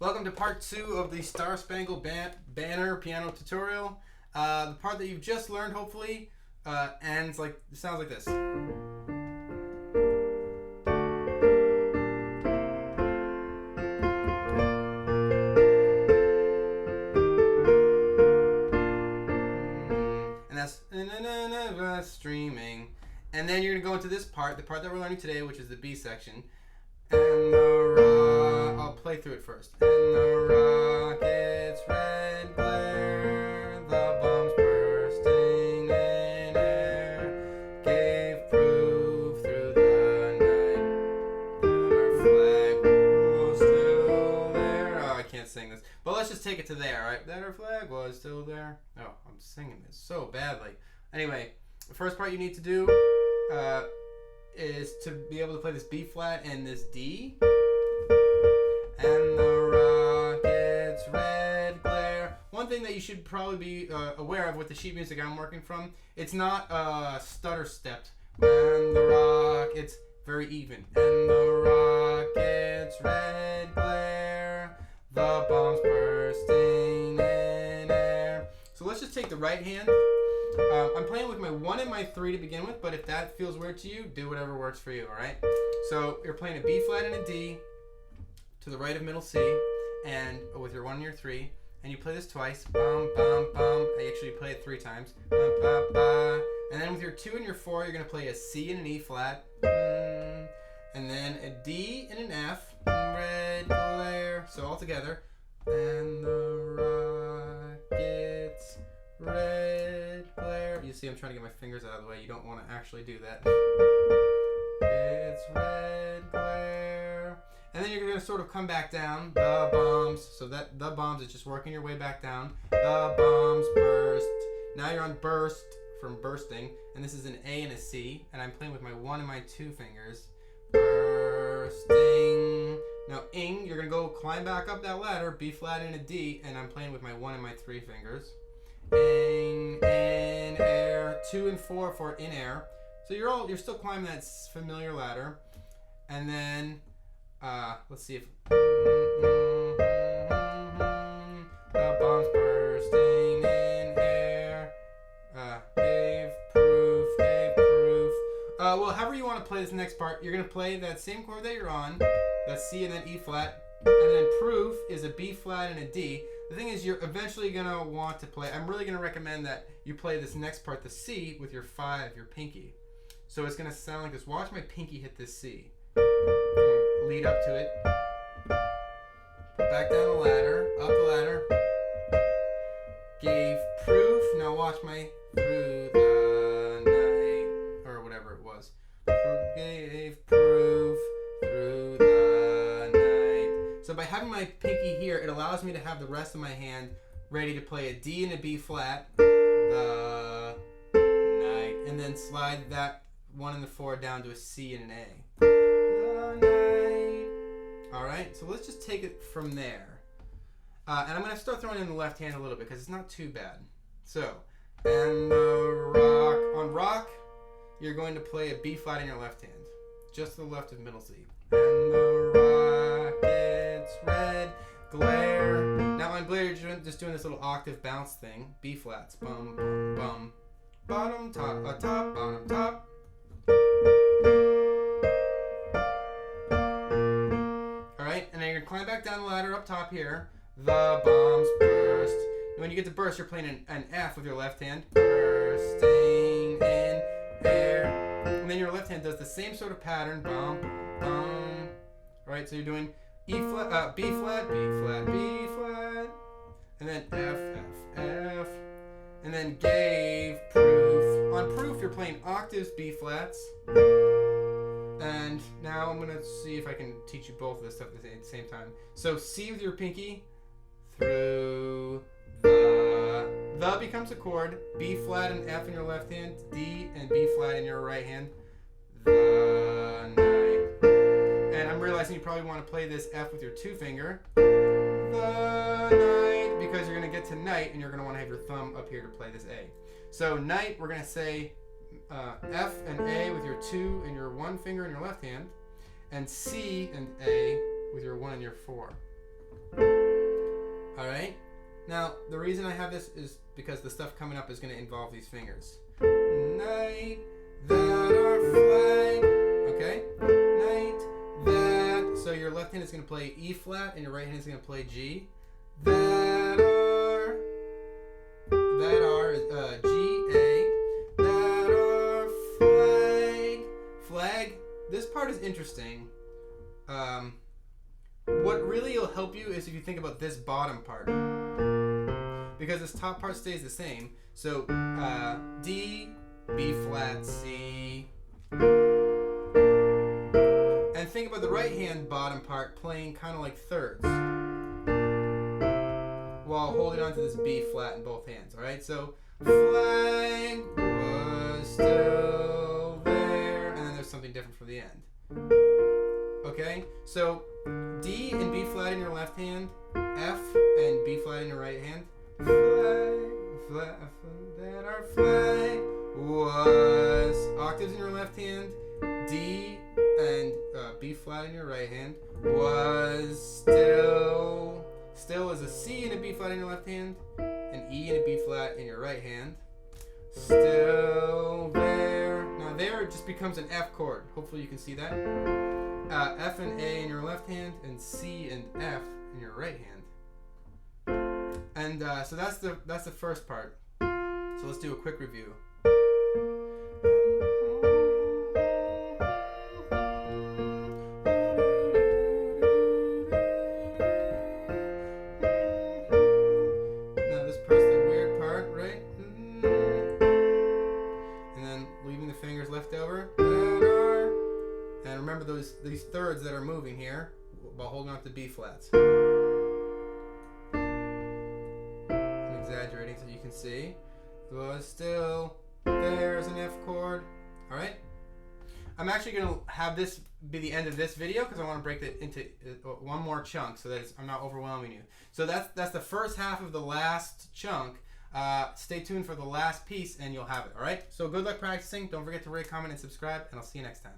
Welcome to part 2 of the Star-Spangled Banner piano tutorial. The part that you've just learned, hopefully, sounds like this. And that's streaming. And then you're going to go into this part, the part that we're learning today, which is the B section. And the I'll play through it first. And the rocket's red glare, the bombs bursting in air, gave proof through the night that our flag was still there. Oh, I can't sing this. But let's just take it to there, right? That our flag was still there. Oh, I'm singing this so badly. Anyway, the first part you need to do is to be able to play this B flat and this D. And the rocket's red glare. One thing that you should probably be aware of with the sheet music I'm working from, it's not stutter stepped. And the rock, it's very even. And the rocket's red glare, the bombs bursting in air. So let's just take the right hand. I'm playing with my 1 and my 3 to begin with, but if that feels weird to you, do whatever works for you, alright? So you're playing a B flat and a D to the right of middle C, and with your 1 and your 3, and you play this twice. Bum, bum, bum. I actually play it 3 times. Ba, ba, ba. And then with your 2 and your 4, you're going to play a C and an E flat, and then a D and an F, red glare. So all together. And the rockets red glare. You see, I'm trying to get my fingers out of the way. You don't want to actually do that. It's red glare. And then you're going to sort of come back down. The bombs. So that the bombs is just working your way back down. The bombs burst. Now you're on burst from bursting. And this is an A and a C. And I'm playing with my 1 and my 2 fingers. Bursting. Now, ing, you're going to go climb back up that ladder. B flat and a D. And I'm playing with my 1 and my 3 fingers. In air, 2 and 4 for in air. So you're still climbing that familiar ladder, and then let's see if the bombs bursting in air gave proof. Well, however you want to play this next part, you're gonna play that same chord that you're on, that C and then E flat, and then proof is a B flat and a D. The thing is, you're eventually going to want to play, I'm really going to recommend that you play this next part, the C, with your 5, your pinky. So it's going to sound like this. Watch my pinky hit this C. Lead up to it. Back down the ladder, up the ladder. Gave proof. Now watch my through the night, or whatever it was. Gave proof through the night. So by having my pinky here, it allows me to have the rest of my hand ready to play a D and a B flat, the night, and then slide that 1 and the 4 down to a C and an A. The night. Alright, so let's just take it from there. And I'm going to start throwing in the left hand a little bit because it's not too bad. So, and the rock. On rock, you're going to play a B flat in your left hand, just to the left of middle C. And the rocket's red glare. Now on glare, you're just doing this little octave bounce thing. B flats. Bum, bum, bum. Bottom, top, top, bottom, top. Alright, and then you're going to climb back down the ladder up top here. The bombs burst. And when you get to burst, you're playing an F with your left hand. Bursting in air. And then your left hand does the same sort of pattern. Bum, bum. Alright, so you're doing E flat, B flat, B flat, B flat, and then F, F, F, and then gave proof. On proof, you're playing octaves, B flats, and now I'm gonna see if I can teach you both of this stuff at the same time. So C with your pinky, through the becomes a chord, B flat and F in your left hand, D and B flat in your right hand, the night. And I'm realizing you probably want to play this F with your 2 finger, the night, because you're going to get to night and you're going to want to have your thumb up here to play this A. So night, we're going to say F and A with your 2 and your 1 finger in your left hand, and C and A with your 1 and your 4. Alright? Now, the reason I have this is because the stuff coming up is going to involve these fingers. Night that our flag. Okay? Night that. So your left hand is going to play E flat and your right hand is going to play G. That are G, A. That are flag. Flag. This part is interesting. What really will help you is if you think about this bottom part. Because this top part stays the same. So D, B flat, C. And think about the right hand bottom part playing kind of like thirds. While holding on to this B flat in both hands. Alright, so flag was still there. And then there's something different for the end. Okay, so D and B flat in your left hand, F and B flat in your right hand. Flag, that our flag was. Octaves in your left hand, D and B flat in your right hand. Was still. Still is a C and a B flat in your left hand, an E and a B flat in your right hand. Still there. Now there just becomes an F chord. Hopefully you can see that. F and A in your left hand, and C and F in your right hand. And so that's the first part. So let's do a quick review. Now this part's the weird part, right? And then leaving the fingers left over. And remember these thirds that are moving here while holding on to B flats. I'm exaggerating so you can see. Was still there's an F chord. Alright? I'm actually going to have this be the end of this video because I want to break it into one more chunk so that I'm not overwhelming you. So that's the first half of the last chunk. Stay tuned for the last piece and you'll have it. Alright? So good luck practicing. Don't forget to rate, comment, and subscribe, and I'll see you next time.